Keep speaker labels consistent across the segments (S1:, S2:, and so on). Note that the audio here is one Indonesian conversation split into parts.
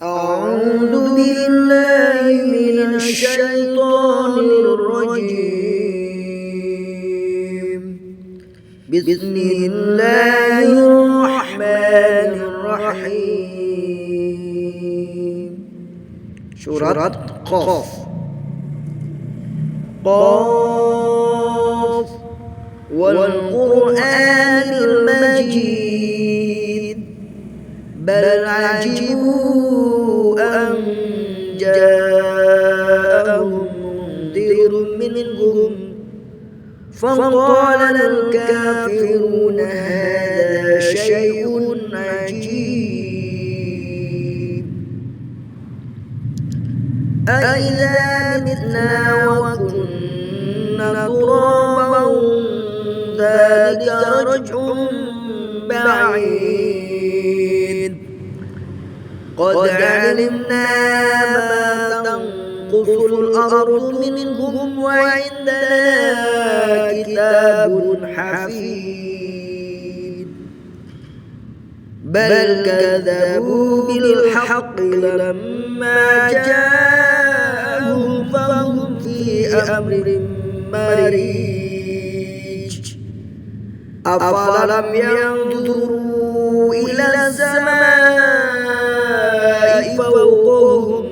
S1: أعوذ بالله من الشيطان الرجيم. بسم الله الرحمن الرحيم. سورة قاف. قاف والقرآن المجيد بل عجبوا أن جاءهم منذر منهم فقال الكافرون هذا شيء عجيب أإذا متنا وكنا ترابا ذلك رجع بعيد قد علمنا ما تنقص الأرض منهم وعندنا كتاب حفيظ بل كذبوا بالحق لما جاءهم فهم في أمر مريج أفلم ينظروا إلى السماء فوقهم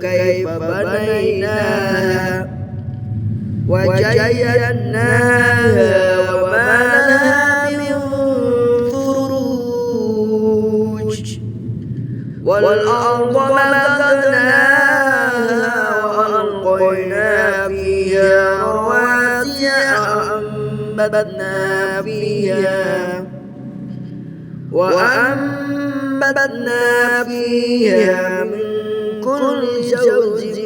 S1: كيف بنيناها وزيناها وما لها من فروج والأرض مددناها وألقينا فيها رواسي وأنبتنا فيها من كل زوج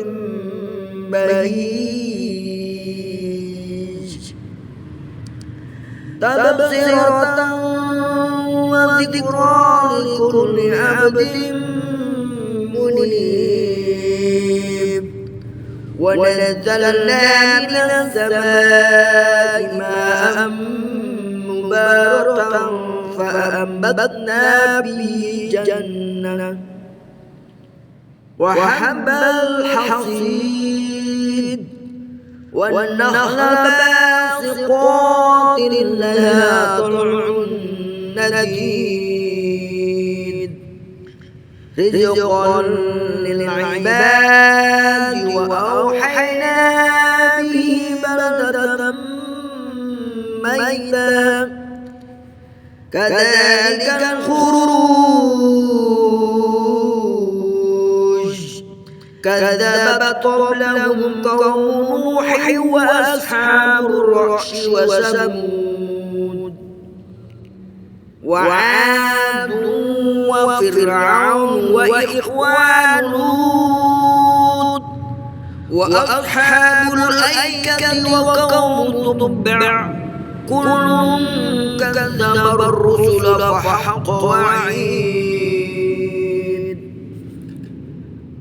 S1: بهيج تبصرة وذكرى لكل عبد منيب ونزلنا من السماء ماء مباركا فأنبتنا به جنة وحب الحصيد والنخل باسقات لها طلع نضيد رزقا للعباد وأوحينا به بلدة ميتا كذلك الخروج كذب قبلهم قوم نوح وأصحاب الرعش وثمود وعاد وفرعون وإخوان لوط وأصحاب الأيكة وقوم تبع كل كذب الرسل فحق وعيد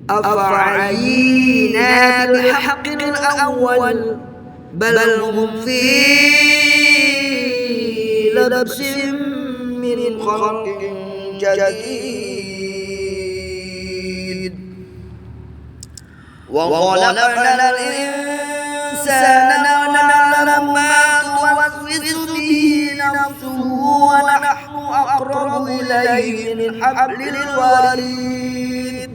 S1: أفعينا بالحق الأول بل هم في لبس من خلق جديد وخلقنا الإنسان ونعلم ما توسوس به نفسه ونحن أقرب إليه من حبل الوريد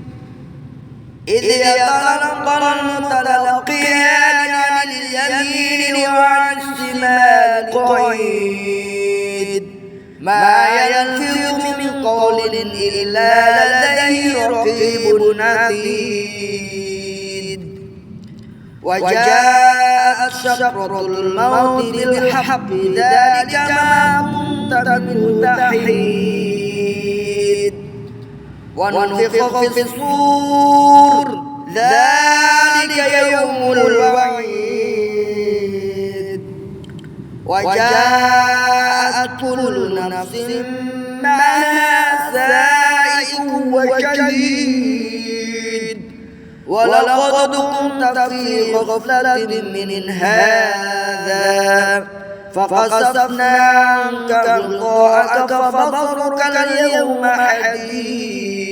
S1: إذ يتلقى المتلقيان عن اليمين وعن الشمال قعيد ما يلفظ من قول إلا لديه رقيب عتيد وجاءت سكرة الموت بالحق ذلك ما كنت منه تحيد ونفخ في الصور ذلك يوم الوعيد وجاءت كل نفس معها سائق وشهيد ولقد كنت في غفلة من هذا فكشفنا عنك غطاءك فبصرك اليوم حديد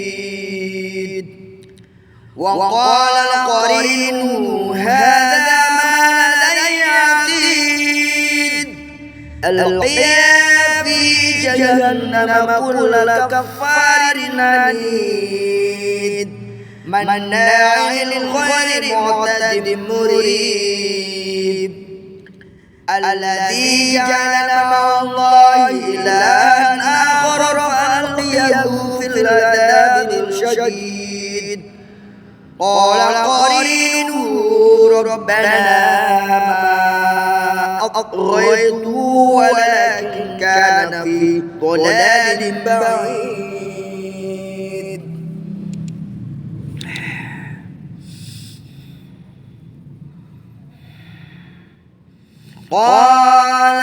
S1: وقال قرينه هذا ما لدي عتيد ألقيا في جهنم كل كفار عنيد مناع للخير معتد مريب الذي جعل مع الله إلها آخر فألقيه في العذاب الشديد قال قرينه ربنا ما أطغيته ولكن كان في ضلال بعيد. قال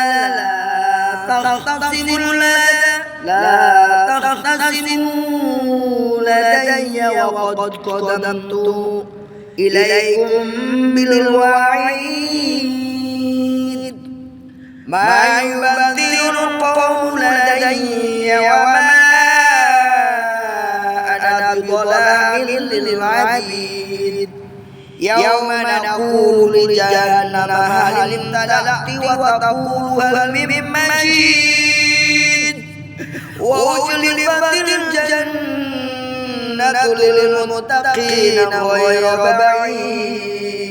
S1: لا تختصموا لدي وقد قدمت إليكم بالوعيد ما يبدل القول لدي وما أنا بظلام للعبيد يوم نقول لجهنم هل امتلأت وتقول هل من مزيد وأزلفت الجنة للمتقين غير بعيد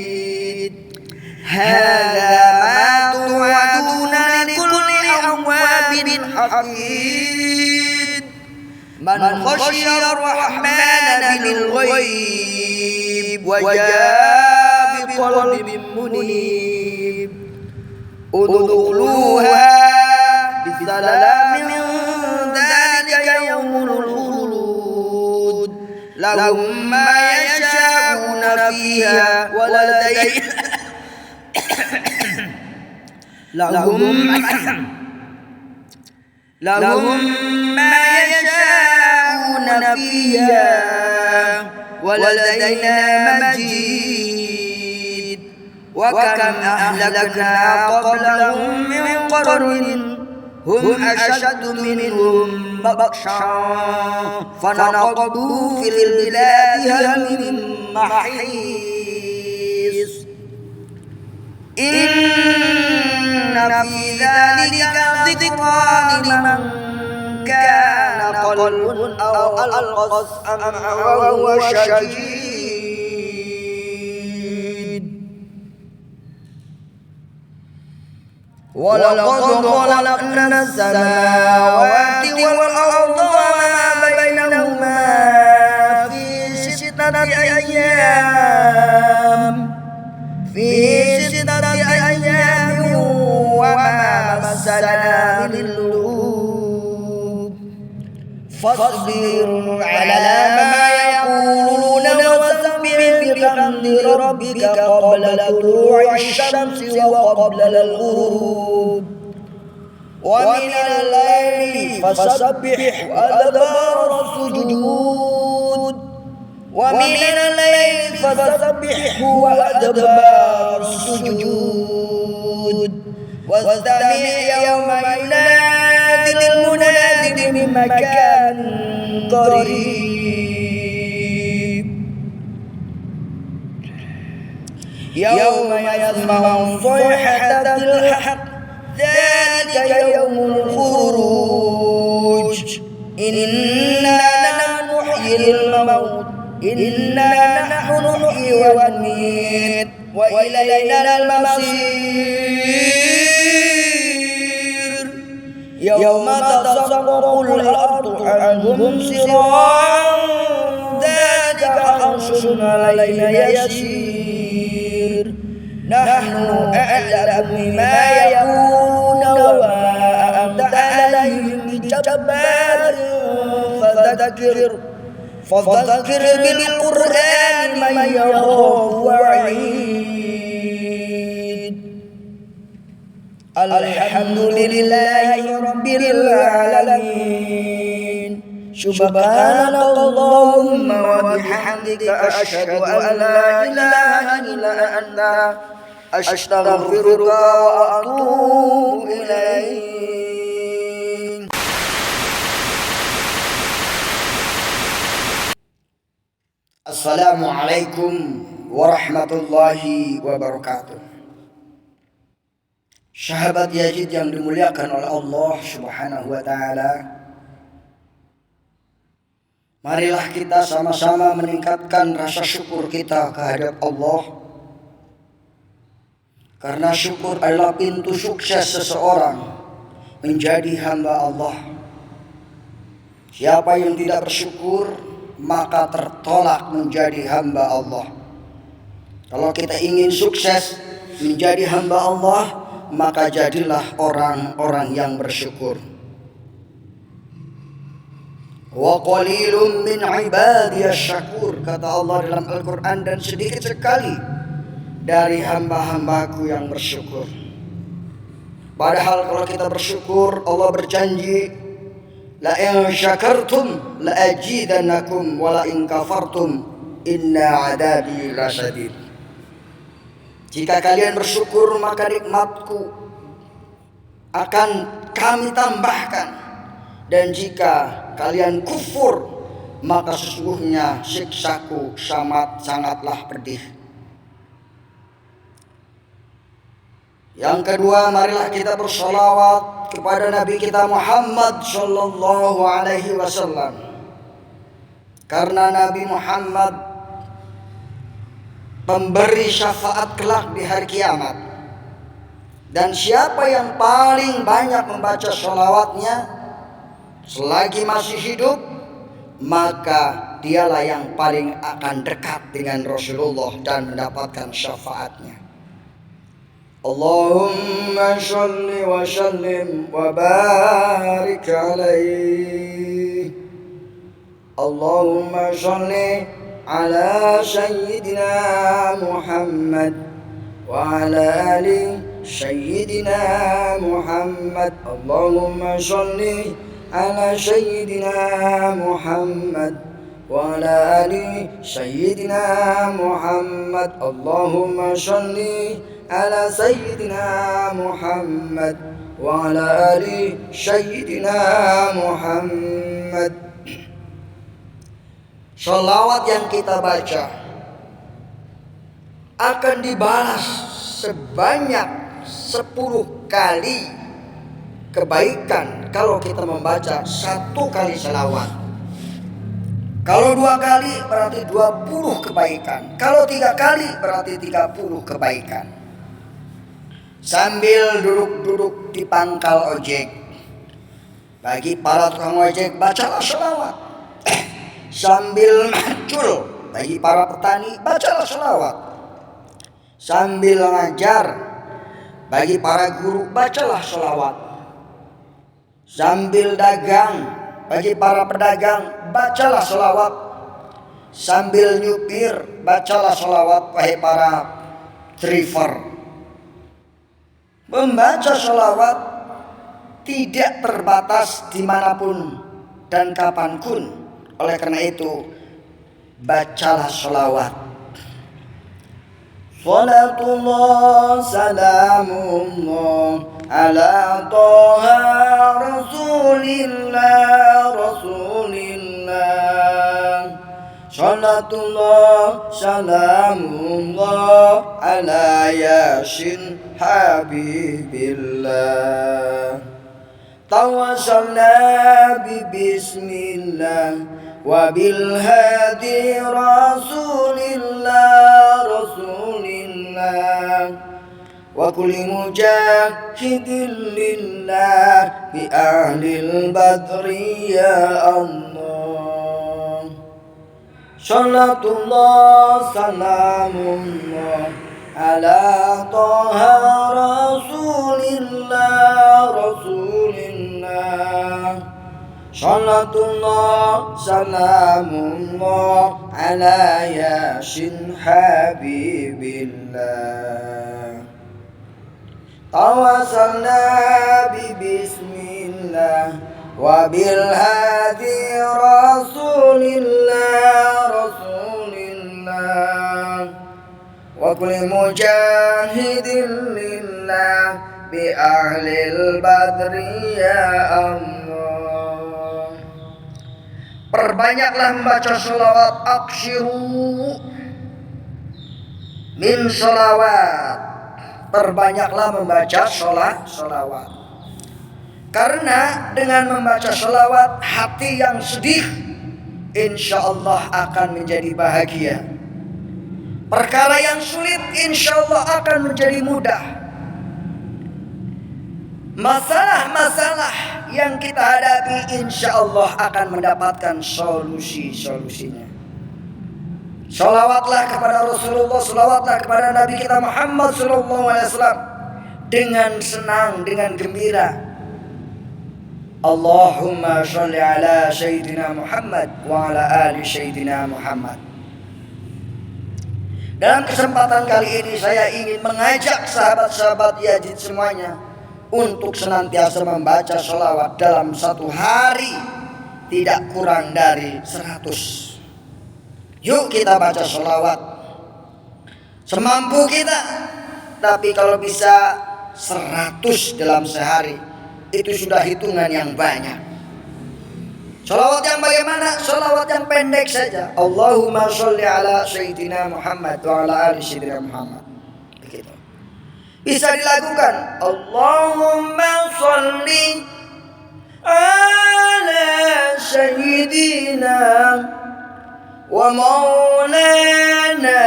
S1: هذا ما توعدون لكل أواب حفيظ من خشي الرحمن بالغيب وجاء بقلب منيب ادخلوها بسلام ذلك يوم الخلود لهم ما يشاءون فيها ولدينا لهم ما يشاءون فيها ولدينا مزيد وكم أهلكنا قبلهم من قرن هم أشد منهم بطشا فنقبوا في البلاد هل من محيص إن في ذلك ذكرى لمن كان قلب أو ألقى السمع وهو شهيد ولقد خلقنا السماوات والأرض وما بينهما في ستة أيام وما مسنا من لغوب فاصبر على ما يقولون وسبح بحمد ربك قبل طلوع الشمس وقبل الغروب ومن الليل فسبح وأدبار السجود ومن الليل فسبح وأدبار السجود واستمع يوم ينادي المناد من مكان قريب يوم يسمعون صيحة الحق ذلك يوم الخروج إنا نحن نحيي الموت إنا نحن نحيي ونميت وإلينا المصير يوم تشقق الأرض عنهم سراعا ذلك عرش علينا يسير نحن أعلم بما يقولون وما أنت عليهم بجبار فذكر بالقرآن من يخاف وعيد الحمد لله رب العالمين سبحانك اللهم وبحمدك أشهد أن لا إله إلا أنت أستغفرك وأتوب إليك. Assalamualaikum warahmatullahi wabarakatuh. Sahabat Yazid yang dimuliakan oleh Allah Subhanahu wa taala, marilah kita sama-sama meningkatkan rasa syukur kita kehadap Allah. Karena syukur adalah pintu sukses seseorang menjadi hamba Allah. Siapa yang tidak bersyukur, maka tertolak menjadi hamba Allah. Kalau kita ingin sukses menjadi hamba Allah, maka jadilah orang-orang yang bersyukur. Wa qalilun min ibadiyasy syakur, kata Allah dalam Al-Quran, dan sedikit sekali dari hamba-hambaku yang bersyukur. Padahal kalau kita bersyukur, Allah berjanji, la in syakartum la azidannakum wa la in kafartum inna adabi lasyadid. Jika kalian bersyukur, maka nikmatku akan kami tambahkan, dan jika kalian kufur, maka sesungguhnya siksaku sangatlah pedih. Yang kedua, marilah kita bersolawat kepada Nabi kita Muhammad sallallahu alaihi wasallam. Karena Nabi Muhammad pemberi syafaat kelak di hari kiamat. Dan siapa yang paling banyak membaca sholawatnya selagi masih hidup, maka dialah yang paling akan dekat dengan Rasulullah dan mendapatkan syafaatnya. Allahumma sholli wa sallim wa barik alaihi. Allahumma sholli ala sayyidina Muhammad wa ala ali sayyidina Muhammad. Allahumma sholli ala sayyidina Muhammad wa ala ali sayyidina Muhammad. Allahumma sholli ala sayyidina Muhammad wa ala ali sayyidina Muhammad. Sholawat yang kita baca akan dibalas sebanyak 10 kali kebaikan kalau kita membaca 1 kali sholawat. Kalau 2 kali berarti 20 kebaikan. Kalau 3 kali berarti 30 kebaikan. Sambil duduk-duduk di pangkal ojek, bagi para tukang ojek, bacalah sholawat. Sambil macul, bagi para petani, bacalah sholawat. Sambil ngajar, bagi para guru, bacalah sholawat. Sambil dagang, bagi para pedagang, bacalah sholawat. Sambil nyupir, bacalah sholawat, wahai para driver. Membaca sholawat tidak terbatas dimanapun dan kapanpun. Oleh karena itu, bacalah sholawat. Salatullah salamullah ala toha rasulillah rasulillah. Salatullah salamullah ala yasin habibillah. Tawassalna bi bismillah wa bil hadi rasulillah rasulillah wa kulli mujahidin lillah bi ahlil badri ya Allah. Salatullah salamullah ala toha rasulillah rasulillah. Salatullah salamullah ala yasin habibillah. Tawassalna bi bismillah wa bil hadi rasulillah rasulillah wa kulli mujahidin lillah bi ahlil badri ya Allah. Perbanyaklah membaca sholawat. Aksiru min sholawat. Perbanyaklah membaca sholawat. Karena dengan membaca sholawat, hati yang sedih insya Allah akan menjadi bahagia. Perkara yang sulit insya Allah akan menjadi mudah. Masalah-masalah yang kita hadapi insya Allah akan mendapatkan solusinya. Sholawatlah kepada Rasulullah, sholawatlah kepada Nabi kita Muhammad SAW dengan senang, dengan gembira. Allahumma sholli ala Sayyidina Muhammad wa ala ali Sayyidina Muhammad. Dalam kesempatan kali ini saya ingin mengajak sahabat-sahabat Yazid semuanya untuk senantiasa membaca sholawat dalam satu hari tidak kurang dari 100. Yuk kita baca sholawat semampu kita. Tapi kalau bisa 100 dalam sehari, itu sudah hitungan yang banyak. Sholawat yang bagaimana? Sholawat yang pendek saja. Allahumma sholli ala Sayyidina Muhammad wa ala ali Sayyidina Muhammad. Begitu. Bisa dilakukan. Allahumma sholli ala Sayyidina wa maulana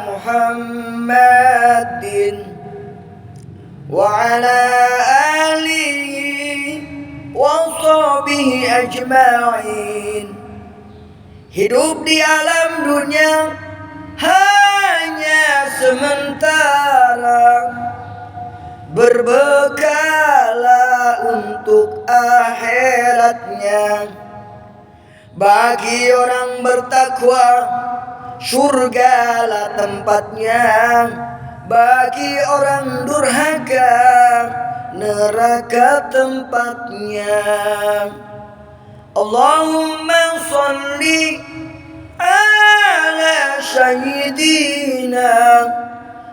S1: Muhammadin wa ala alihi wa sahbihi ajma'in. Hidup di alam dunia hanya sementara, berbekalah untuk akhiratnya. Bagi orang bertakwa surgalah tempatnya. Bagi orang durhaka neraka tempatnya. Allahumma sholli ala Sayyidina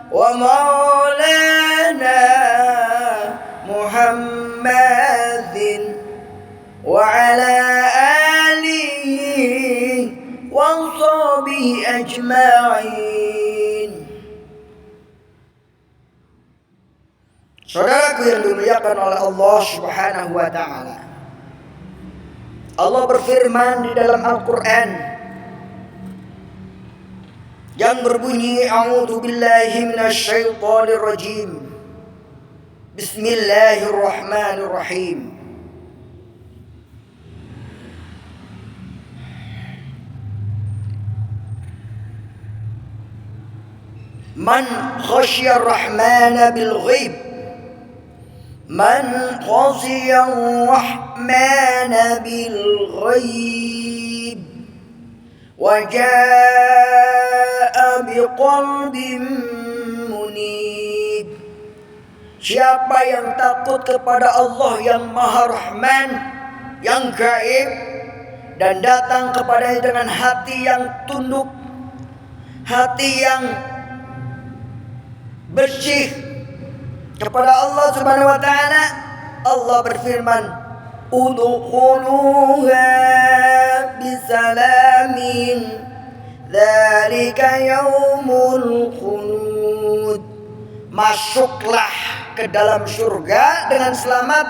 S1: wa maulana Muhammadin wa ala alihi wa sahbihi ajma'in. Saudaraku yang dimuliakan oleh Allah Subhanahu wa taala. Allah berfirman di dalam Al-Qur'an yang berbunyi, A'udzu billahi minasy syaithanir rajim. Bismillahirrahmanirrahim. Man khasyar rahmana bil ghaib. Man khasyar rahmana bil ghaib wa jaa'a biqalbin munib. Siapa yang takut kepada Allah yang Maha Rahman, yang gaib, dan datang kepadanya dengan hati yang tunduk, hati yang bersih kepada Allah Subhanahu wa taala, Allah berfirman, udkhuluha bisalamin dzalika yaumul khulud. Masuklah ke dalam surga dengan selamat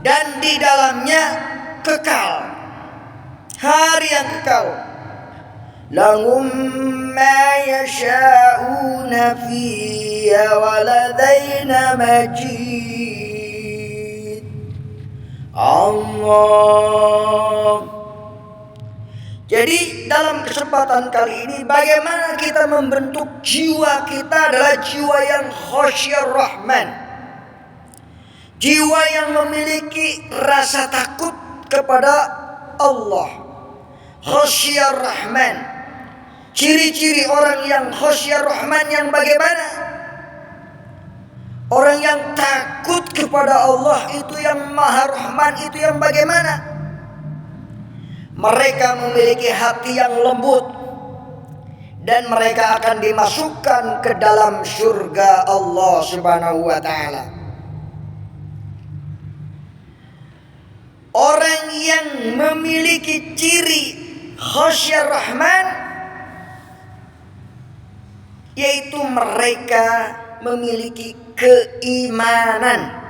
S1: dan di dalamnya kekal, hari yang kekal. Lahum ma yasha'una fiha wa ladaina majid. Allah. Jadi dalam kesempatan kali ini, bagaimana kita membentuk jiwa kita adalah jiwa yang khasyar rahman, jiwa yang memiliki rasa takut kepada Allah. Khasyar rahman. Ciri-ciri orang yang khasyar rahman yang bagaimana? Orang yang takut kepada Allah itu yang Maha Rahman itu yang bagaimana? Mereka memiliki hati yang lembut dan mereka akan dimasukkan ke dalam surga Allah Subhanahu wa taala. Orang yang memiliki ciri khasyar rahman, yaitu mereka memiliki keimanan.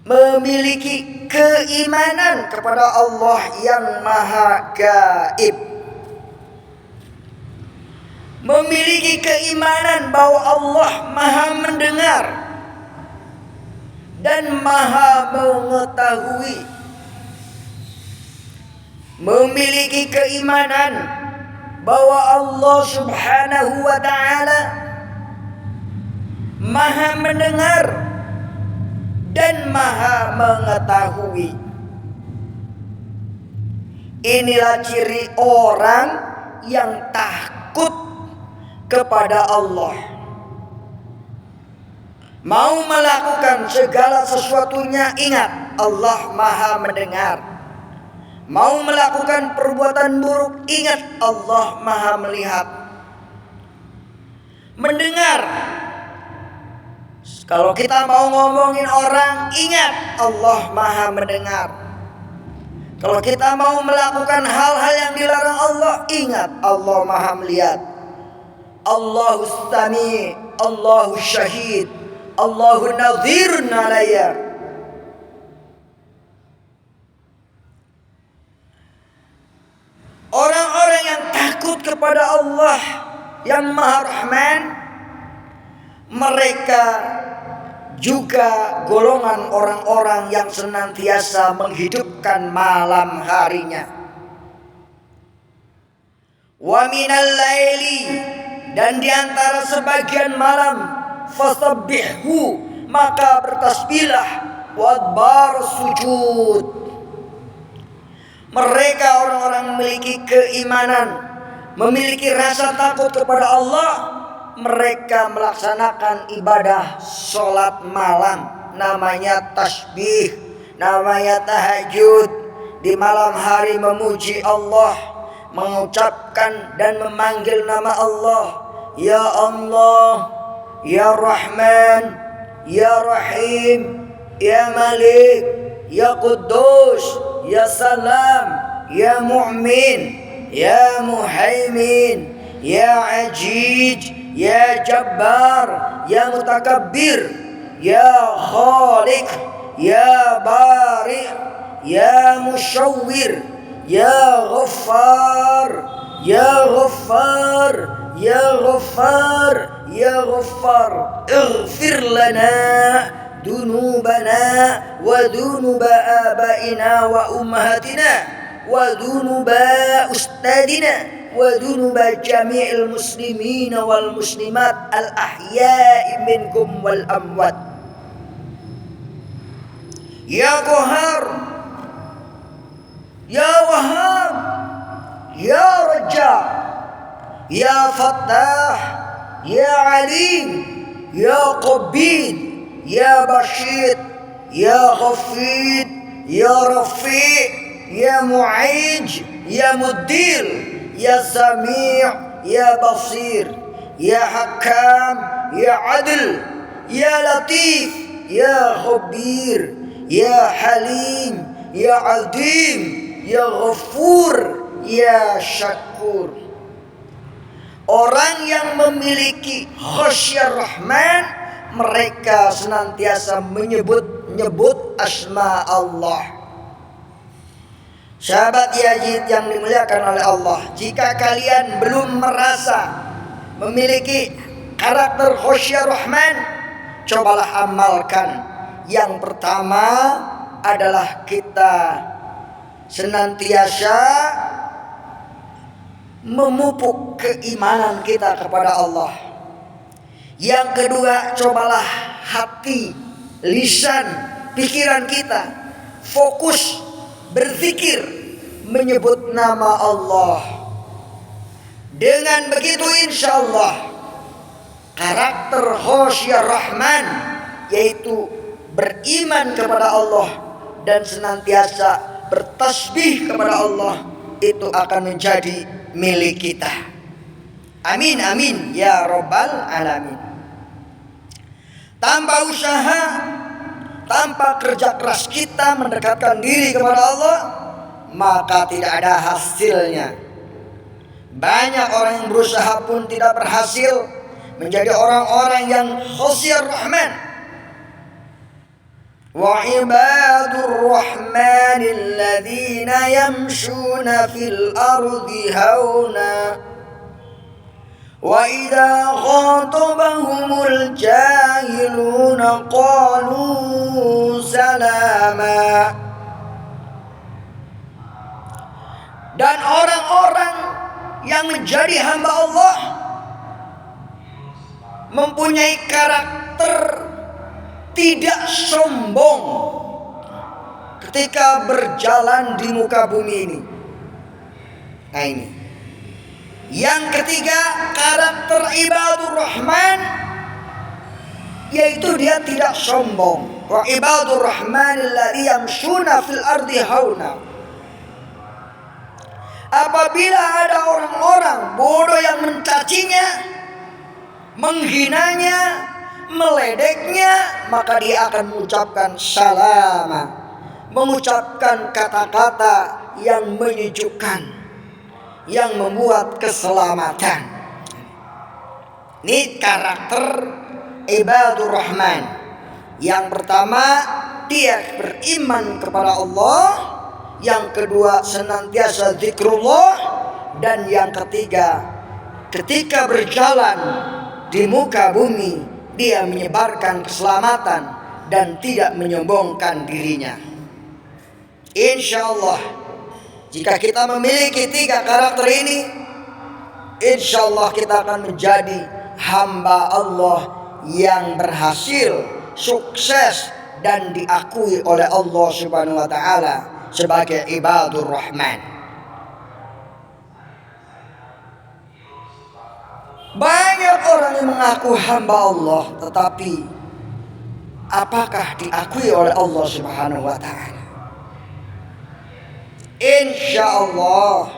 S1: Memiliki keimanan kepada Allah yang maha gaib. Memiliki keimanan bahwa Allah maha mendengar dan maha mengetahui. Memiliki keimanan bahwa Allah subhanahu wa ta'ala maha mendengar dan maha mengetahui. Inilah ciri orang yang takut kepada Allah. Mau melakukan segala sesuatunya, ingat Allah maha mendengar. Mau melakukan perbuatan buruk, ingat Allah maha melihat. Mendengar. Kalau kita mau ngomongin orang, ingat Allah maha mendengar. Kalau kita mau melakukan hal-hal yang dilarang Allah, ingat Allah maha melihat. Allahu sami, Allahu syahid, Allahu nadhirun alayya. Orang-orang yang takut kepada Allah yang maha rahman, mereka juga golongan orang-orang yang senantiasa menghidupkan malam harinya. Wa minal laili, dan diantara sebagian malam, fasabbihhu, maka bertasbihlah, wadbar sujud. Mereka orang-orang memiliki keimanan, memiliki rasa takut kepada Allah. Mereka melaksanakan ibadah sholat malam, namanya tasbih, namanya tahajud. Di malam hari memuji Allah, mengucapkan dan memanggil nama Allah. Ya Allah, Ya Rahman, Ya Rahim, Ya Malik, Ya Quddus, Ya Salam, Ya Mu'min, Ya Muhaimin, Ya Ajij, Ya Jabbar, Ya Mutakabbir, Ya Khaliq, Ya Bari, Ya Musyawwir, Ya Ghaffar, Ya Ghaffar, Ya Ghaffar, Ya Ghaffar. Ighfir lana dunubana wa dunuba abaina wa ummahatina wa dunuba ustadina wa dunuba jami'il muslimin wal muslimat al ahya'i minkum wal amwat. Ya Qahar, Ya Wahhab, Ya Raja, Ya Fattah, Ya Alim, Ya Qabid, Ya Bashir, Ya Ghafid, Ya Rafi', Ya Mu'ij, Ya Mudir, Ya Sami', Ya Basir, Ya Hakam, Ya Adil, Ya Latif, Ya Khabir, Ya Halim, Ya Adim, Ya Ghafur, Ya Syakur. Orang yang memiliki khasyar rahman, mereka senantiasa menyebut asma Allah. Sahabat Yazid yang dimuliakan oleh Allah, jika kalian belum merasa memiliki karakter khasyar rahman, cobalah amalkan. Yang pertama adalah kita senantiasa memupuk keimanan kita kepada Allah. Yang kedua, cobalah hati, lisan, pikiran kita fokus berzikir, menyebut nama Allah. Dengan begitu insya Allah karakter khasyar rahman, yaitu beriman kepada Allah dan senantiasa bertasbih kepada Allah, itu akan menjadi milik kita. Amin amin ya rabbal alamin. Tanpa usaha tanpa kerja keras kita mendekatkan diri kepada Allah, maka tidak ada hasilnya. Banyak orang yang berusaha pun tidak berhasil menjadi orang-orang yang khasir rahman. Wa ibadur rahmanil ladzina yamshuna fil ardi hauna wa idza khatabahumul jahiluna qalu salama. Dan orang-orang yang menjadi hamba Allah mempunyai karakter tidak sombong ketika berjalan di muka bumi ini. Nah ini. Yang ketiga, karakter ibadur rahman, yaitu dia tidak sombong. Wa ibadur rahmanil ladzina yamshuna fil ardi hauna. Apabila ada orang-orang bodoh yang mencacinya, menghinanya, meledeknya, maka dia akan mengucapkan salama, mengucapkan kata-kata yang menyejukkan, yang membuat keselamatan. Ini karakter ibadur rahman. Yang pertama, dia beriman kepada Allah. Yang kedua, senantiasa zikrullah. Dan yang ketiga, ketika berjalan di muka bumi, dia menyebarkan keselamatan dan tidak menyombongkan dirinya. Insya Allah, jika kita memiliki tiga karakter ini, insya Allah kita akan menjadi hamba Allah yang berhasil, sukses, dan diakui oleh Allah Subhanahu wa Ta'ala sebagai ibadur rahman. Banyak orang yang mengaku hamba Allah, tetapi apakah diakui oleh Allah Subhanahu wa Ta'ala? Insya Allah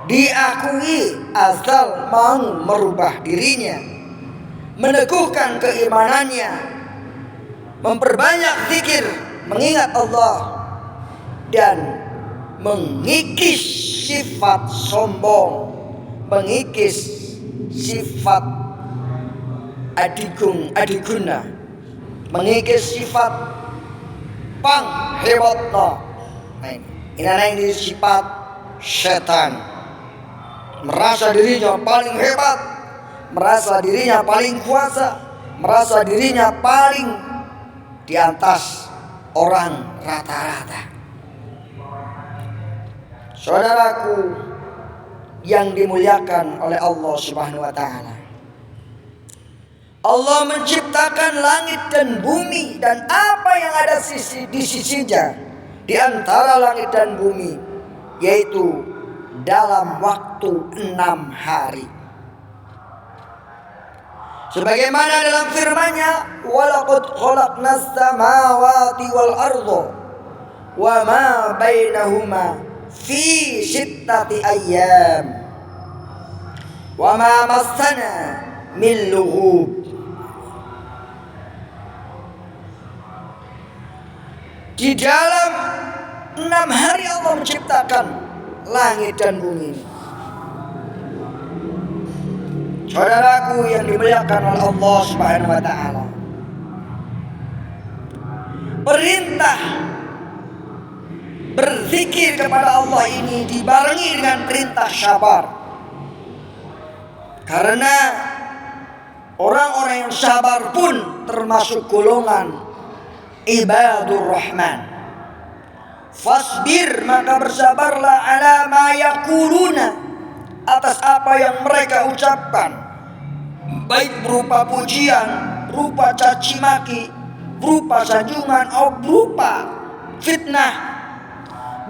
S1: diakui asal mau merubah dirinya, meneguhkan keimanannya, memperbanyak zikir, mengingat Allah, dan mengikis sifat sombong, mengikis sifat adiguna, mengikis sifat pang hebatna. Ini sifat setan, merasa dirinya paling hebat, merasa dirinya paling kuasa, merasa dirinya paling di atas orang rata-rata. Saudaraku yang dimuliakan oleh Allah Subhanahu wa Ta'ala, Allah menciptakan langit dan bumi dan apa yang ada di sisinya di antara langit dan bumi, yaitu dalam waktu 6 hari. Sebagaimana dalam firman-Nya, "Walaqad khalaqnas samawati wal arda wa ma bainahuma fi sittati ayyam wa ma massana min lughub." Di dalam 6 hari Allah menciptakan langit dan bumi ini. Saudaraku yang dimuliakan oleh Allah Subhanahu wa Ta'ala, perintah berzikir kepada Allah ini dibarengi dengan perintah sabar. Karena orang-orang yang sabar pun termasuk golongan ibadur rahman. Fasbir, maka bersabarlah, ala ma yaquluna, atas apa yang mereka ucapkan, baik berupa pujian, berupa caci maki, berupa sanjungan, atau berupa fitnah.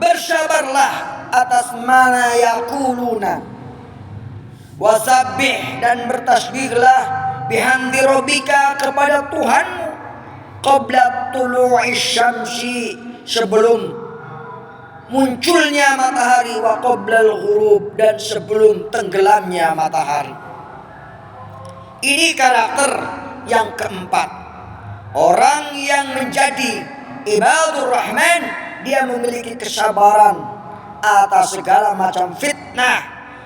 S1: Bersabarlah atas mana yaquluna. Wasabbih, dan bertasbihlah, bihamdi rabbika, kepada Tuhanmu, qabla tulu'is syamsi, sebelum munculnya matahari, wa qoblal ghurub, dan sebelum tenggelamnya matahari. Ini karakter yang keempat. Orang yang menjadi ibadur rahman, dia memiliki kesabaran atas segala macam fitnah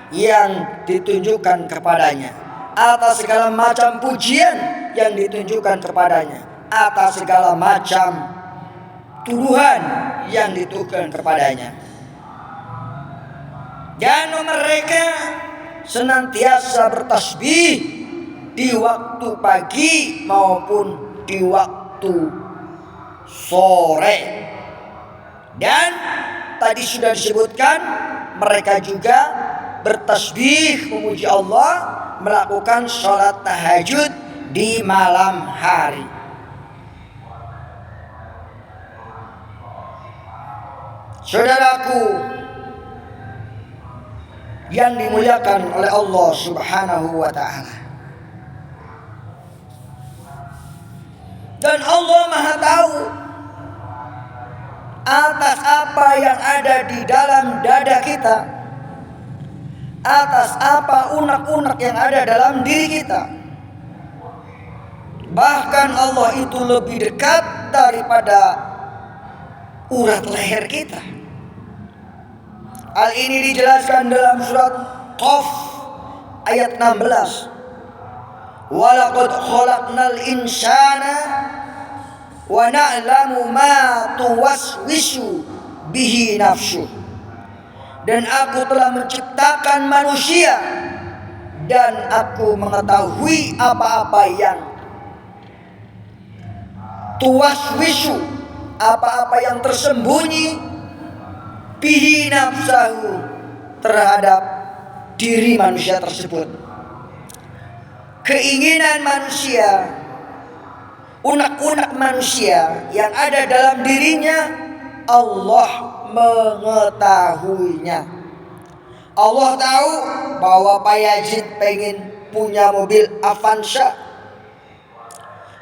S1: yang ditunjukkan kepadanya, atas segala macam pujian yang ditunjukkan kepadanya, atas segala macam tuduhan yang ditujukan kepadanya. Dan mereka senantiasa bertasbih di waktu pagi maupun di waktu sore. Dan tadi sudah disebutkan, mereka juga bertasbih memuji Allah, melakukan sholat tahajud di malam hari. Saudaraku yang dimuliakan oleh Allah Subhanahu wa ta'ala, dan Allah Maha tahu atas apa yang ada di dalam dada kita, atas apa unek-unek yang ada dalam diri kita. Bahkan Allah itu lebih dekat daripada urat leher kita. Hal ini dijelaskan dalam surat Qaf ayat 16. Walaqad khalaqnal insana wa na'lamu ma tuwaswisu bihi nafsuh. Dan aku telah menciptakan manusia, dan aku mengetahui apa-apa yang tuwaswisu, apa-apa yang tersembunyi, bihi nafsahu, terhadap diri manusia tersebut. Keinginan manusia, unek-unek manusia yang ada dalam dirinya, Allah mengetahuinya. Allah tahu bahwa Pak Yazid pengen punya mobil Avanza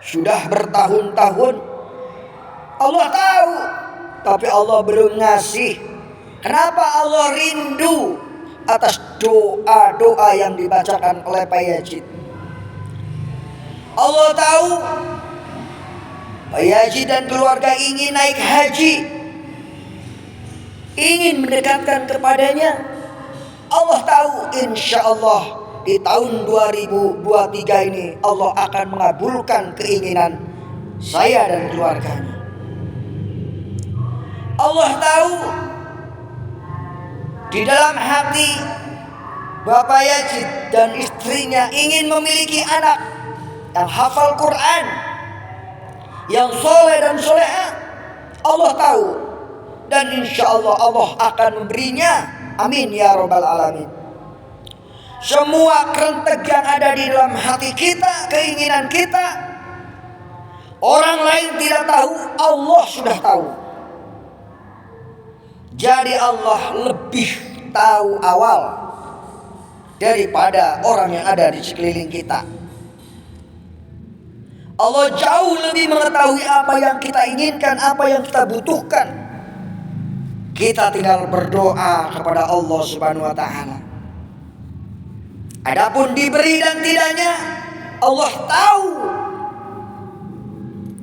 S1: sudah bertahun-tahun. Allah tahu, tapi Allah belum ngasih. Kenapa Allah rindu atas doa-doa yang dibacakan oleh Pak Yazid? Allah tahu Pak Yazid dan keluarga ingin naik haji, ingin mendekatkan kepadanya. Allah tahu insya Allah di tahun 2023 ini Allah akan mengabulkan keinginan saya dan keluarganya. Allah tahu di dalam hati Bapak Yazid dan istrinya ingin memiliki anak yang hafal Quran, yang soleh dan soleha. Allah tahu, dan insya Allah Allah akan memberinya. Amin ya rabbal alamin. Semua kerentek yang ada di dalam hati kita, keinginan kita, orang lain tidak tahu, Allah sudah tahu. Jadi Allah lebih tahu awal daripada orang yang ada di sekeliling kita. Allah jauh lebih mengetahui apa yang kita inginkan, apa yang kita butuhkan. Kita tinggal berdoa kepada Allah Subhanahu wa ta'ala. Adapun diberi dan tidaknya, Allah tahu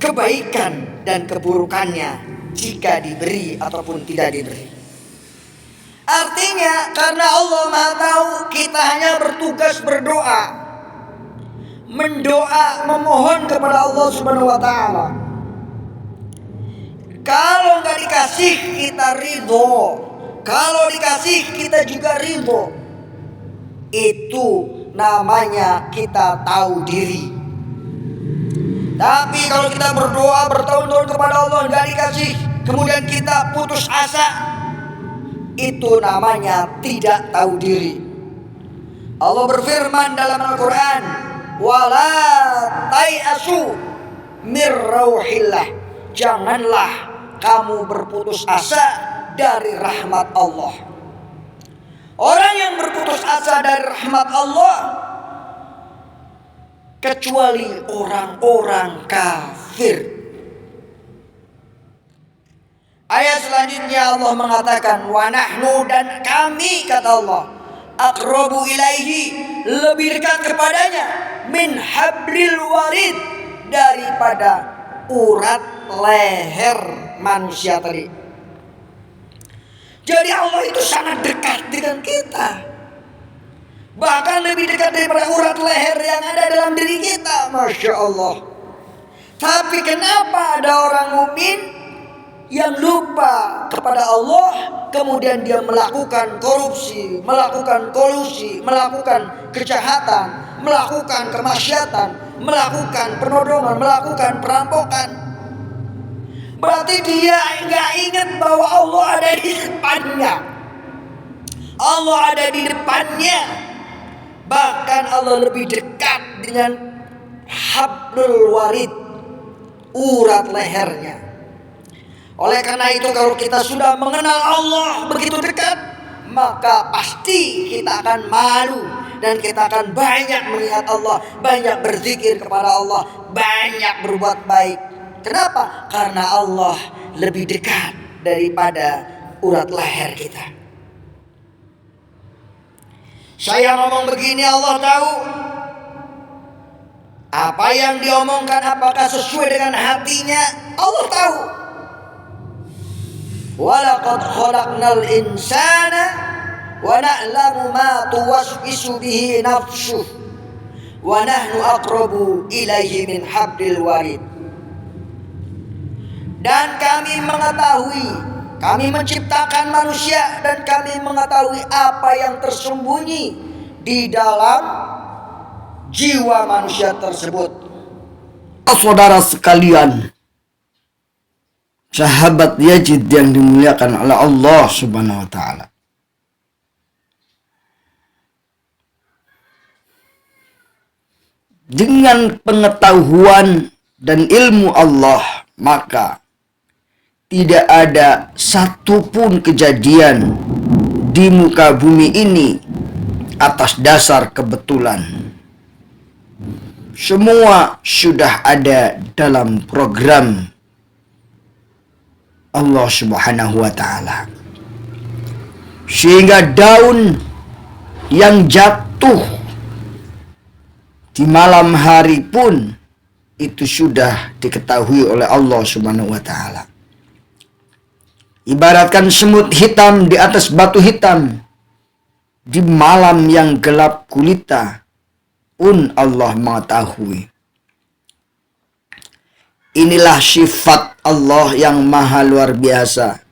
S1: kebaikan dan keburukannya jika diberi ataupun tidak diberi. Artinya karena Allah Maha tahu, kita hanya bertugas berdoa, mendoa, memohon kepada Allah Subhanahu wa ta'ala. Kalau nggak dikasih kita ridho, kalau dikasih kita juga ridho. Itu namanya kita tahu diri. Tapi kalau kita berdoa bertahun-tahun kepada Allah nggak dikasih, kemudian kita putus asa, itu namanya tidak tahu diri. Allah berfirman dalam Al-Quran, wala tayasu mir rauhillah, janganlah kamu berputus asa dari rahmat Allah. Orang yang berputus asa dari rahmat Allah kecuali orang-orang kafir. Ayat selanjutnya Allah mengatakan, wa nahnu, dan kami, kata Allah, aqrabu ilaihi, lebih dekat kepadanya, min hablil warid, daripada urat leher manusia tadi. Jadi Allah itu sangat dekat dengan kita, bahkan lebih dekat daripada urat leher yang ada dalam diri kita. Masya Allah. Tapi kenapa ada orang mukmin yang lupa kepada Allah, kemudian dia melakukan korupsi, melakukan kolusi, melakukan kejahatan, melakukan kemaksiatan, melakukan penodongan, melakukan perampokan? Berarti dia nggak ingat bahwa Allah ada di depannya. Allah ada di depannya. Bahkan Allah lebih dekat dengan hablul warid, urat lehernya. Oleh karena itu, kalau kita sudah mengenal Allah begitu dekat, maka pasti kita akan malu dan kita akan banyak mengingat Allah, banyak berzikir kepada Allah, banyak berbuat baik. Kenapa? Karena Allah lebih dekat daripada urat leher kita. Saya ngomong begini, Allah tahu. Apa yang diomongkan apakah sesuai dengan hatinya? Allah tahu. Walaqad khalaqnal insana wa na'lamu ma tuwaswisu bihi nafsuh wa nahnu aqrabu ilaihi min hablil warid. Dan kami mengetahui, kami menciptakan manusia dan kami mengetahui apa yang tersembunyi di dalam jiwa manusia tersebut. Saudara sekalian, sahabat Yazid yang dimuliakan oleh Allah Subhanahu wa taala. Dengan pengetahuan dan ilmu Allah, maka tidak ada satupun kejadian di muka bumi ini atas dasar kebetulan. Semua sudah ada dalam program Allah Subhanahu wa taala. Sehingga daun yang jatuh di malam hari pun itu sudah diketahui oleh Allah Subhanahu wa taala. Ibaratkan semut hitam di atas batu hitam di malam yang gelap gulita pun Allah mengetahui. Inilah sifat Allah yang maha luar biasa,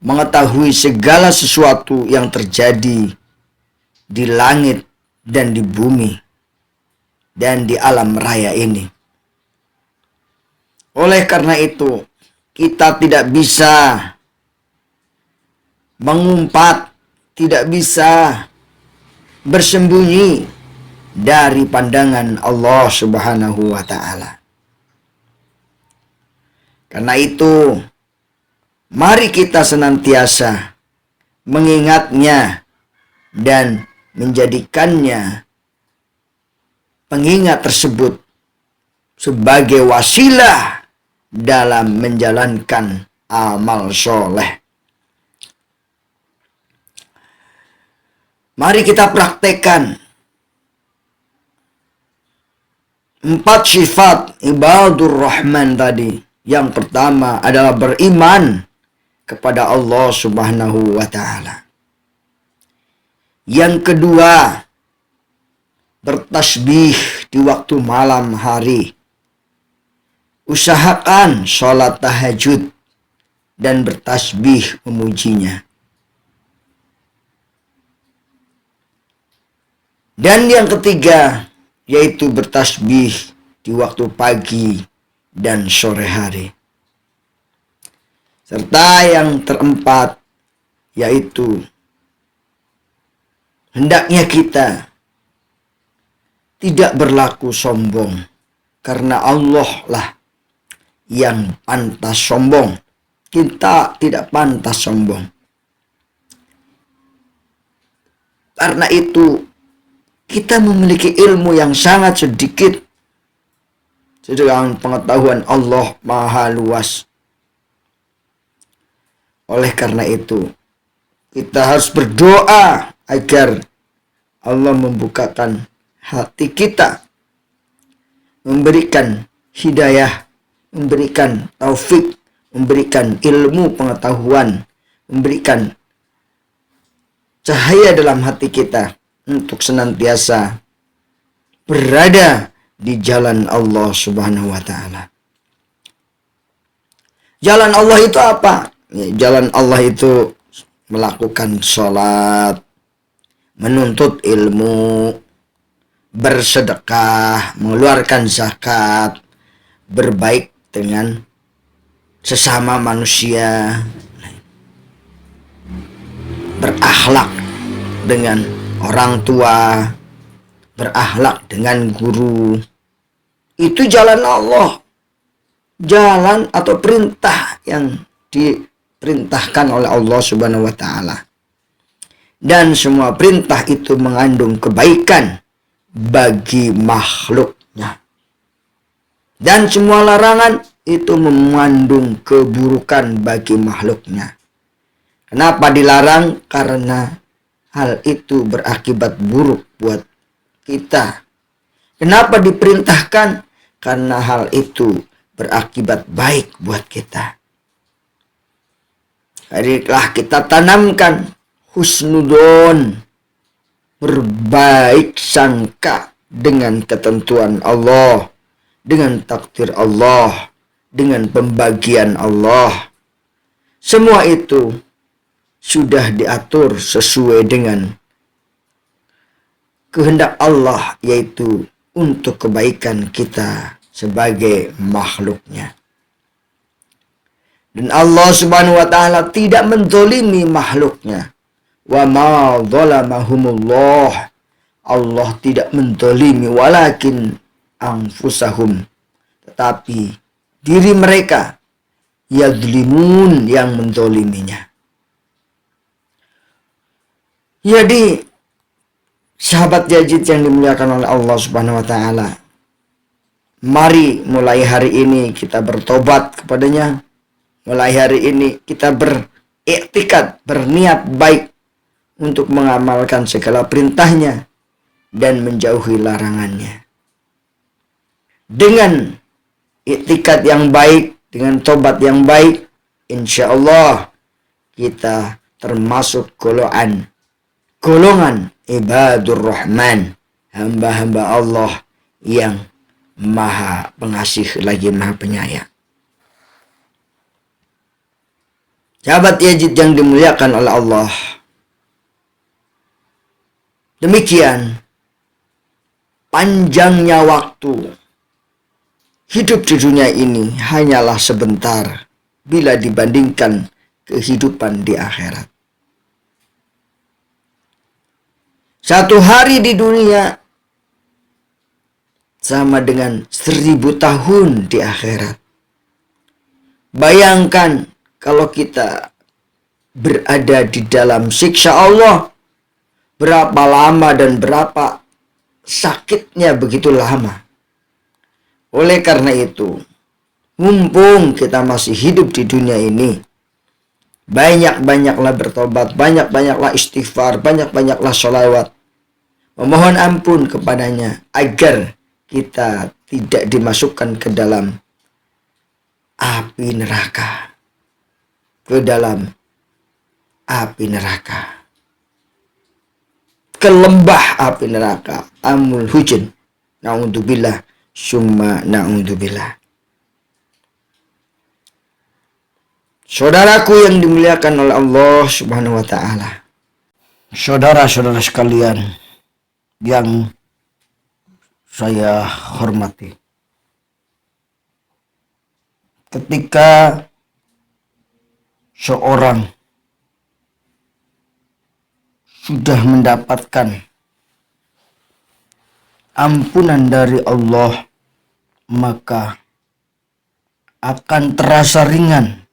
S1: mengetahui segala sesuatu yang terjadi di langit dan di bumi dan di alam raya ini. Oleh karena itu, kita tidak bisa mengumpat, tidak bisa bersembunyi dari pandangan Allah Subhanahu wa taala. Karena itu, mari kita senantiasa mengingatnya dan menjadikannya, pengingat tersebut, sebagai wasilah dalam menjalankan amal soleh. Mari kita praktekkan 4 sifat ibadur rahman tadi. Yang pertama adalah beriman kepada Allah Subhanahu wa taala. Yang kedua, bertasbih di waktu malam hari. Usahakan sholat tahajud dan bertasbih memujinya. Dan yang ketiga, yaitu bertasbih di waktu pagi dan sore hari. Serta yang keempat, yaitu hendaknya kita tidak berlaku sombong, karena Allah lah yang pantas sombong. Kita tidak pantas sombong. Karena itu, kita memiliki ilmu yang sangat sedikit, sedangkan pengetahuan Allah maha luas. Oleh karena itu, kita harus berdoa agar Allah membukakan hati kita, memberikan hidayah memberikan taufik, memberikan ilmu pengetahuan, memberikan cahaya dalam hati kita untuk senantiasa berada di jalan Allah Subhanahu wa taala. Jalan Allah itu apa? Jalan Allah itu melakukan sholat, menuntut ilmu, bersedekah, mengeluarkan zakat, berbaik dengan sesama manusia, berakhlak dengan orang tua, berakhlak dengan guru. Itu jalan Allah. Jalan atau perintah yang diperintahkan oleh Allah Subhanahu wa taala. Dan semua perintah itu mengandung kebaikan bagi makhluknya. Dan semua larangan itu mengandung keburukan bagi makhluknya. Kenapa dilarang? Karena hal itu berakibat buruk buat kita. Kenapa diperintahkan? Karena hal itu berakibat baik buat kita. Marilah kita tanamkan husnudon, berbaik sangka dengan ketentuan Allah, dengan takdir Allah, dengan pembagian Allah. Semua itu sudah diatur sesuai dengan kehendak Allah, yaitu untuk kebaikan kita sebagai makhluknya. Dan Allah Subhanahu wa taala tidak menzalimi makhluknya. Wa ma zalamahumullah. Allah tidak menzalimi, walakin anfusahum. Tetapi diri mereka yadzlimun yang menzaliminya. Jadi sahabat Yazid yang dimuliakan oleh Allah Subhanahu wa taala, mari mulai hari ini kita bertobat kepadanya. Mulai hari ini kita beriktikad, berniat baik untuk mengamalkan segala perintahnya dan menjauhi larangannya. Dengan iktikad yang baik, dengan tobat yang baik, insya Allah kita termasuk golongan ibadur rahman, hamba-hamba Allah yang maha pengasih lagi maha penyayang. Sahabat Yazid yang dimuliakan oleh Allah, demikian panjangnya waktu hidup di dunia ini hanyalah sebentar bila dibandingkan kehidupan di akhirat. Satu hari di dunia sama dengan 1000 tahun di akhirat. Bayangkan kalau kita berada di dalam siksa Allah, berapa lama dan berapa sakitnya begitu lama. Oleh karena itu, mumpung kita masih hidup di dunia ini, banyak-banyaklah bertobat, banyak-banyaklah istighfar, banyak-banyaklah sholawat, memohon ampun kepadanya agar kita tidak dimasukkan ke dalam api neraka. Ke dalam api neraka. Ke lembah api neraka. Amul hujan. Na'udzubillah. Summa na'udzubillah. Saudaraku yang dimuliakan oleh Allah Subhanahu wa ta'ala. Saudara-saudara sekalian yang saya hormati. Ketika seorang sudah mendapatkan ampunan dari Allah, maka akan terasa ringan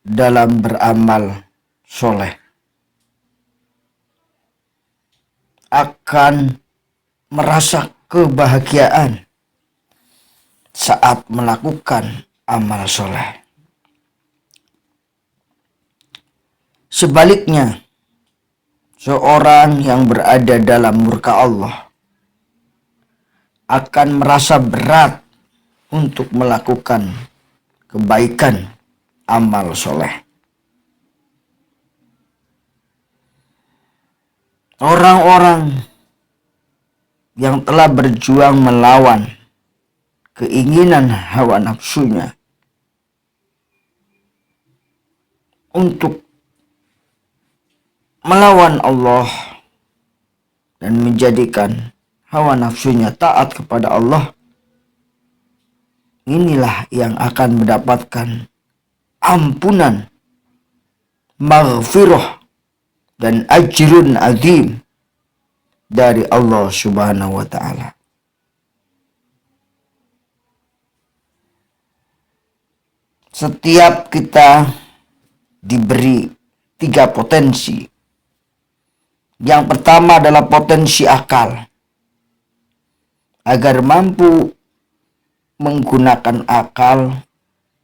S1: dalam beramal soleh. Akan merasa kebahagiaan saat melakukan amal soleh. Sebaliknya, seorang yang berada dalam murka Allah akan merasa berat untuk melakukan kebaikan, amal soleh. Orang-orang yang telah berjuang melawan keinginan hawa nafsunya untuk melawan Allah dan menjadikan hawa nafsunya taat kepada Allah, inilah yang akan mendapatkan ampunan, maghfirah, dan ajrun azim dari Allah Subhanahu wa ta'ala. Setiap kita diberi 3 potensi. Yang pertama adalah potensi akal. Agar mampu menggunakan akal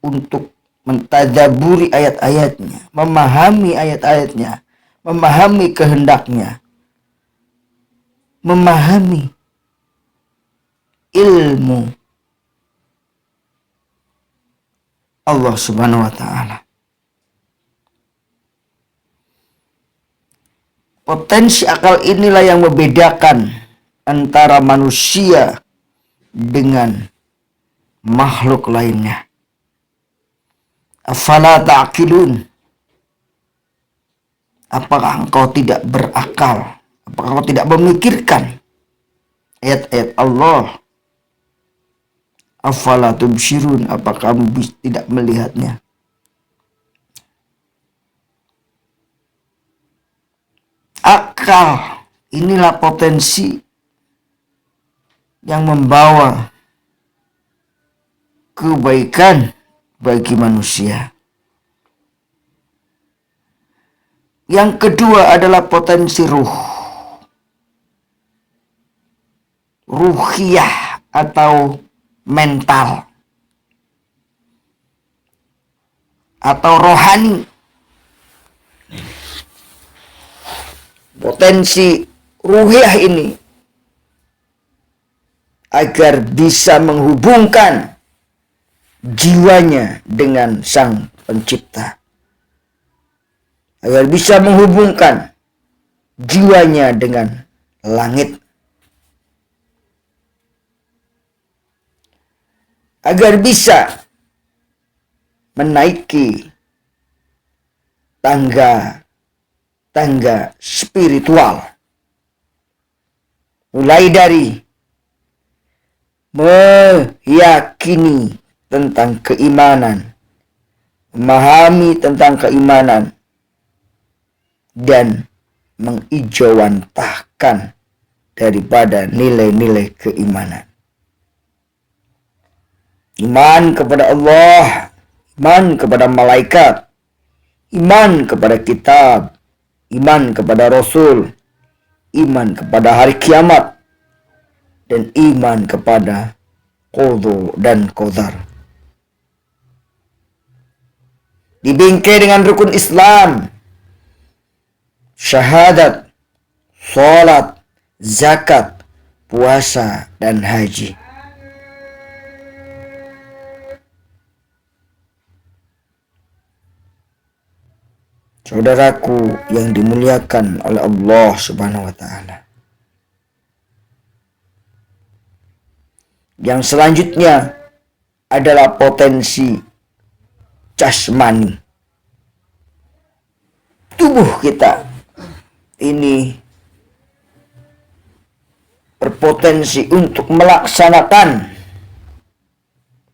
S1: untuk mentadaburi ayat-ayatnya, memahami ayat-ayatnya, memahami kehendaknya, memahami ilmu Allah Subhanahu wa ta'ala. Potensi akal inilah yang membedakan antara manusia dengan makhluk lainnya. Afala ta'qilun? Apakah engkau tidak berakal? Apakah engkau tidak memikirkan ayat-ayat Allah? Afala tubsirun? Apakah kamu tidak melihatnya? Akal inilah potensi yang membawa kebaikan bagi manusia. Yang kedua adalah potensi ruhiyah atau mental atau rohani. Potensi ruhiyah ini agar bisa menghubungkan jiwanya dengan Sang Pencipta, agar bisa menghubungkan jiwanya dengan langit, agar bisa menaiki tangga spiritual, mulai dari meyakini tentang keimanan, memahami tentang keimanan, dan mengijawantahkan daripada nilai-nilai keimanan. Iman kepada Allah, iman kepada malaikat, iman kepada kitab, iman kepada Rasul, iman kepada hari kiamat, dan iman kepada qadha dan qadar. Dibingkai dengan rukun Islam, syahadat, salat, zakat, puasa, dan haji. Saudaraku yang dimuliakan oleh Allah Subhanahu wa ta'ala. Yang selanjutnya adalah potensi jasmani. Tubuh kita ini berpotensi untuk melaksanakan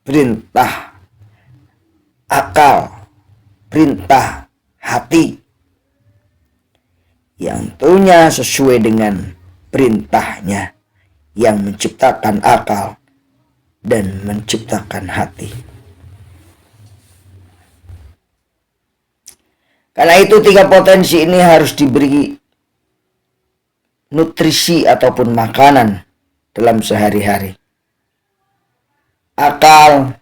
S1: perintah akal, perintah hati, yang tentunya sesuai dengan perintahnya yang menciptakan akal dan menciptakan hati. Karena itu 3 potensi ini harus diberi nutrisi ataupun makanan dalam sehari-hari. Akal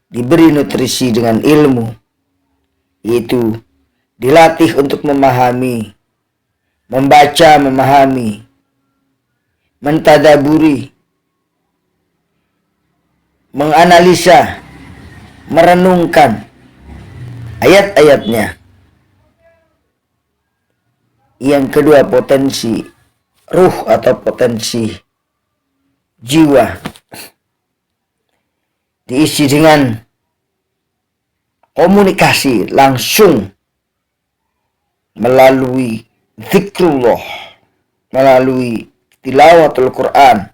S1: diberi nutrisi dengan ilmu, yaitu dilatih untuk memahami, membaca, memahami, mentadaburi, menganalisa, merenungkan ayat-ayatnya. Yang kedua, potensi ruh atau potensi jiwa diisi dengan komunikasi langsung melalui zikrullah, melalui tilawatul Quran,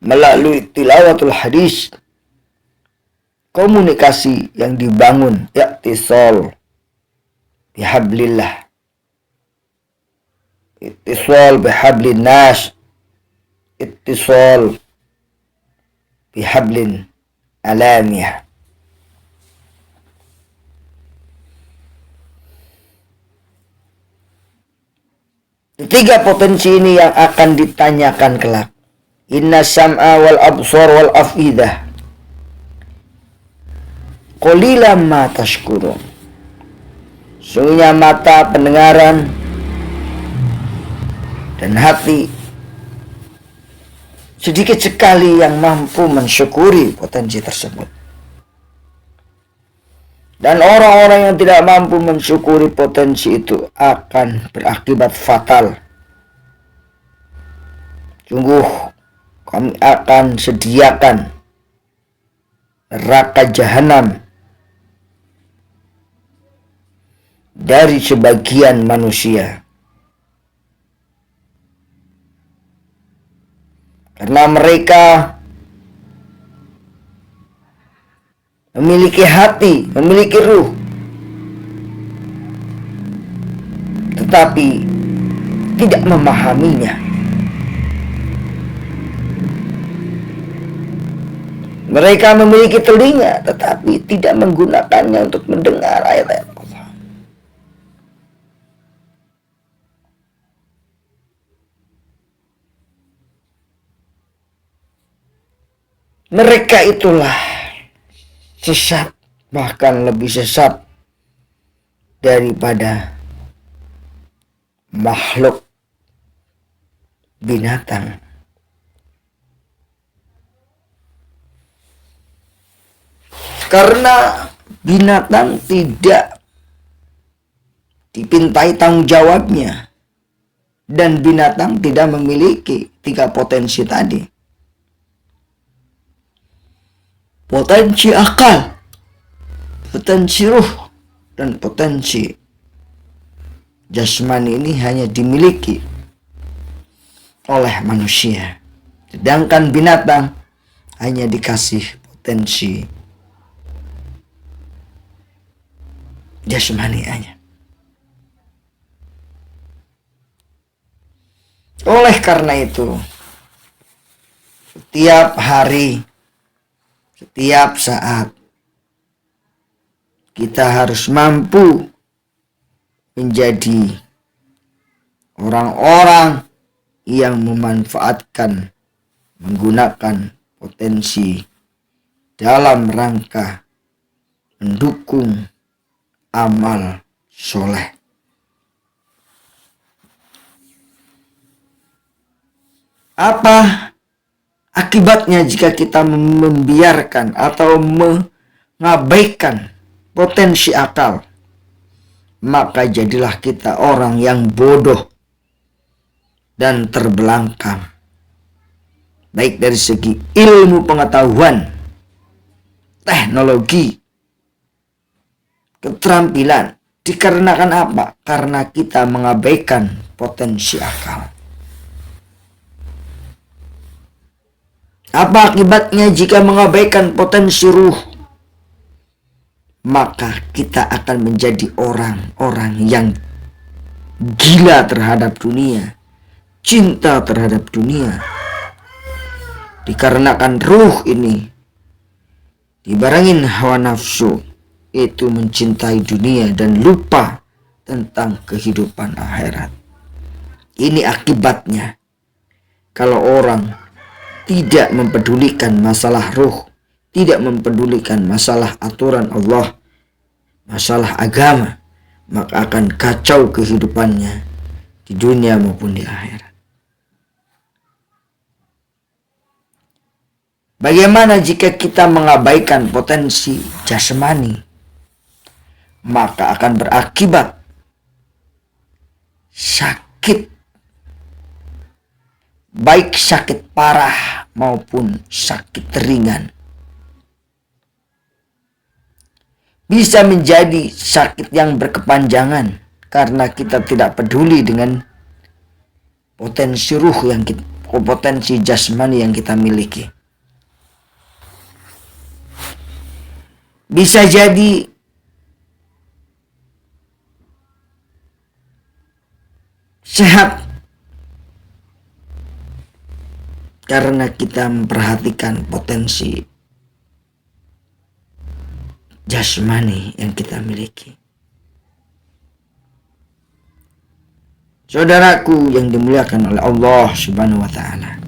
S1: melalui tilawatul hadis. Komunikasi yang dibangun i'tisal bihablillah, ittisal bihablin nas, ittisal bihablin alamiyah. Tiga potensi ini yang akan ditanyakan kelak. Inna sam'a wal absar wal afidah qalilan ma tashkurun. Sungguhnya mata, pendengaran, dan hati sedikit sekali yang mampu mensyukuri potensi tersebut. Dan orang-orang yang tidak mampu mensyukuri potensi itu akan berakibat fatal. Sungguh kami akan sediakan neraka jahanam dari sebagian manusia, karena mereka memiliki hati, memiliki ruh, tetapi tidak memahaminya. Mereka memiliki telinga, tetapi tidak menggunakannya untuk mendengar ayat-ayat Allah. Mereka itulah sesat, bahkan lebih sesat daripada makhluk binatang. Karena binatang tidak dipintai tanggung jawabnya, dan binatang tidak memiliki tiga potensi tadi. Potensi akal, potensi ruh, dan potensi jasmani ini hanya dimiliki oleh manusia. Sedangkan binatang hanya dikasih potensi jasmani aja. Oleh karena itu, setiap hari, setiap saat, kita harus mampu menjadi orang-orang yang memanfaatkan, menggunakan potensi dalam rangka mendukung amal soleh. Apa akibatnya jika kita membiarkan atau mengabaikan potensi akal? Maka jadilah kita orang yang bodoh dan terbelangkang, baik dari segi ilmu pengetahuan, teknologi, keterampilan. Dikarenakan apa? Karena kita mengabaikan potensi akal. Apa akibatnya jika mengabaikan potensi ruh? Maka kita akan menjadi orang-orang yang gila terhadap dunia, cinta terhadap dunia. Dikarenakan ruh ini dibarengin hawa nafsu, itu mencintai dunia dan lupa tentang kehidupan akhirat. Ini akibatnya kalau orang tidak mempedulikan masalah ruh, tidak mempedulikan masalah aturan Allah, masalah agama, maka akan kacau kehidupannya di dunia maupun di akhirat. Bagaimana jika kita mengabaikan potensi jasmani? Maka akan berakibat sakit, baik sakit parah maupun sakit ringan. Bisa menjadi sakit yang berkepanjangan karena kita tidak peduli dengan potensi potensi jasmani yang kita miliki. Bisa jadi sehat karena kita memperhatikan potensi jasmani yang kita miliki. Saudaraku yang dimuliakan oleh Allah Subhanahu wa taala.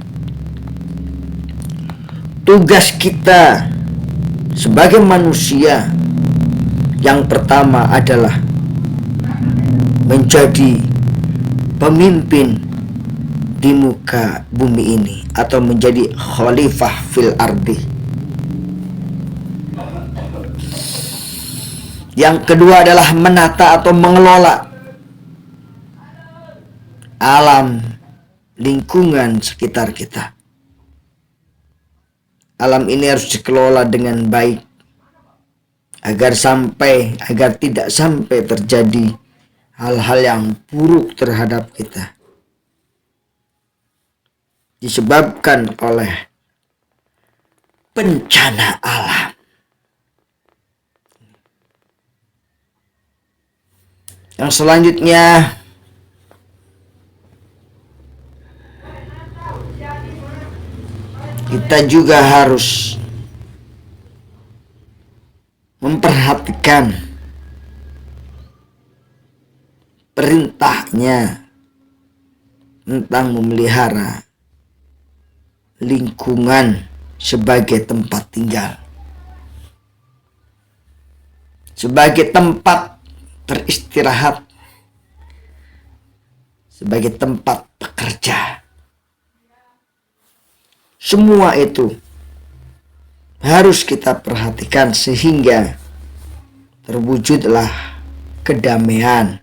S1: Tugas kita sebagai manusia yang pertama adalah menjadi pemimpin di muka bumi ini atau menjadi khalifah fil ardi. Yang kedua adalah menata atau mengelola alam lingkungan sekitar kita. Alam ini harus dikelola dengan baik agar tidak sampai terjadi hal-hal yang buruk terhadap kita disebabkan oleh bencana alam. Yang selanjutnya, kita juga harus memperhatikan perintahnya tentang memelihara lingkungan sebagai tempat tinggal, sebagai tempat beristirahat, sebagai tempat bekerja. Semua itu harus kita perhatikan sehingga terwujudlah kedamaian,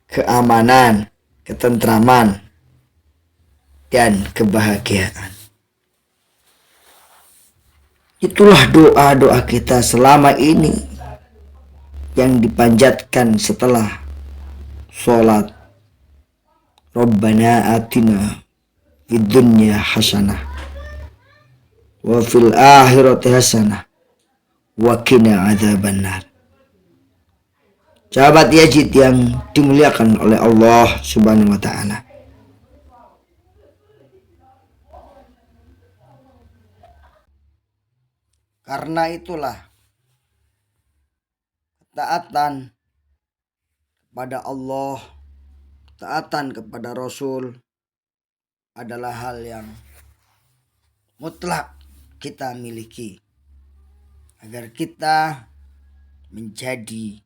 S1: keamanan, ketentraman, dan kebahagiaan. Itulah doa-doa kita selama ini yang dipanjatkan setelah sholat. Rabbana atina fid dunya hasanah wa fil akhirati hasanah wa qina adzabannar. Sahabat Yazid yang dimuliakan oleh Allah Subhanahu wa taala. Karena itulah ketaatan kepada Allah, ketaatan kepada Rasul adalah hal yang mutlak kita miliki agar kita menjadi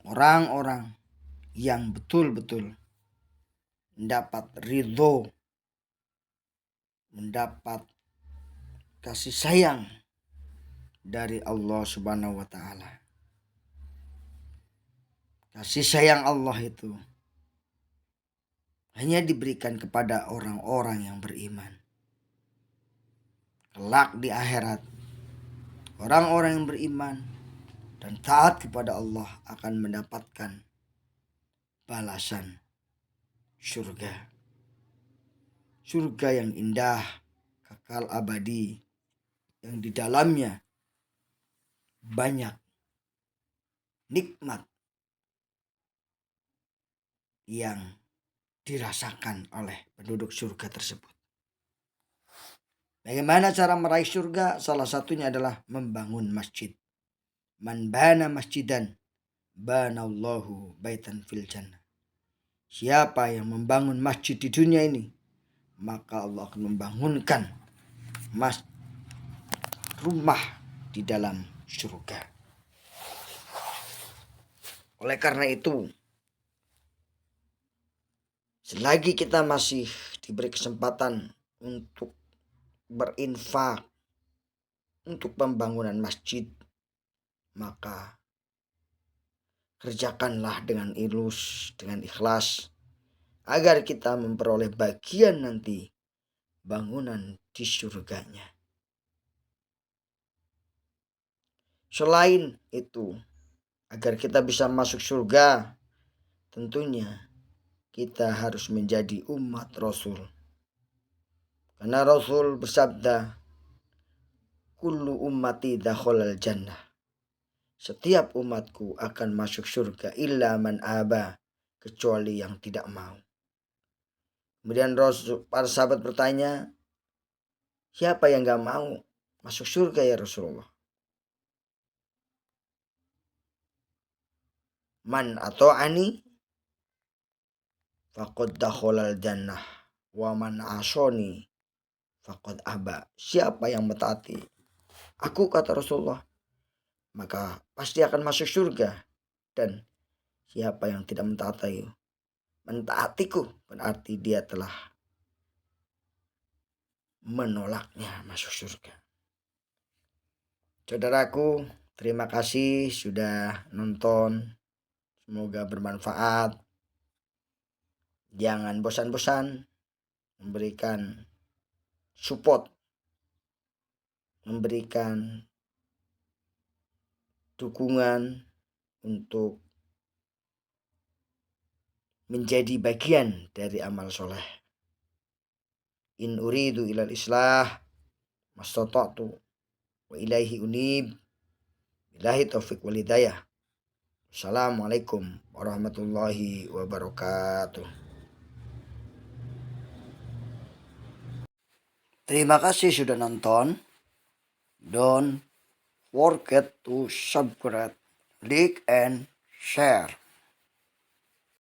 S1: orang-orang yang betul-betul mendapat ridho, mendapat kasih sayang dari Allah Subhanahu wa taala. Kasih sayang Allah itu hanya diberikan kepada orang-orang yang beriman. Kelak di akhirat, orang-orang yang beriman dan taat kepada Allah akan mendapatkan balasan surga. Surga yang indah, kekal abadi, yang di dalamnya banyak nikmat yang dirasakan oleh penduduk surga tersebut. Bagaimana cara meraih surga? Salah satunya adalah membangun masjid. Man bana masjidan, banallahu baitan fil jannah. Siapa yang membangun masjid di dunia ini, maka Allah akan membangunkan rumah di dalam surga. Oleh karena itu, selagi kita masih diberi kesempatan untuk berinfak untuk pembangunan masjid, maka kerjakanlah dengan ilus, dengan ikhlas, agar kita memperoleh bagian nanti bangunan di surganya. Selain itu, agar kita bisa masuk surga, tentunya kita harus menjadi umat Rasul. Karena Rasul bersabda, kullu ummati dakhalal jannah. Setiap umatku akan masuk surga illa man aba, kecuali yang tidak mau. Kemudian para sahabat bertanya, siapa yang gak mau masuk surga ya Rasulullah? Man ato'ani faqad dakhalal jannah wa man asoni faqad aba. Siapa yang mentaati aku, kata Rasulullah, maka pasti akan masuk surga. Dan siapa yang tidak mentaatiku, berarti dia telah menolaknya masuk surga. Saudaraku, terima kasih sudah nonton. Semoga bermanfaat. Jangan bosan-bosan memberikan support, memberikan dukungan untuk menjadi bagian dari amal soleh. In uridu ilal islah mastata'tu wa ilaihi unib. Billahi taufiq wal hidayah. Assalamualaikum warahmatullahi wabarakatuh. Terima kasih sudah nonton. Don't forget to subscribe, like, and share.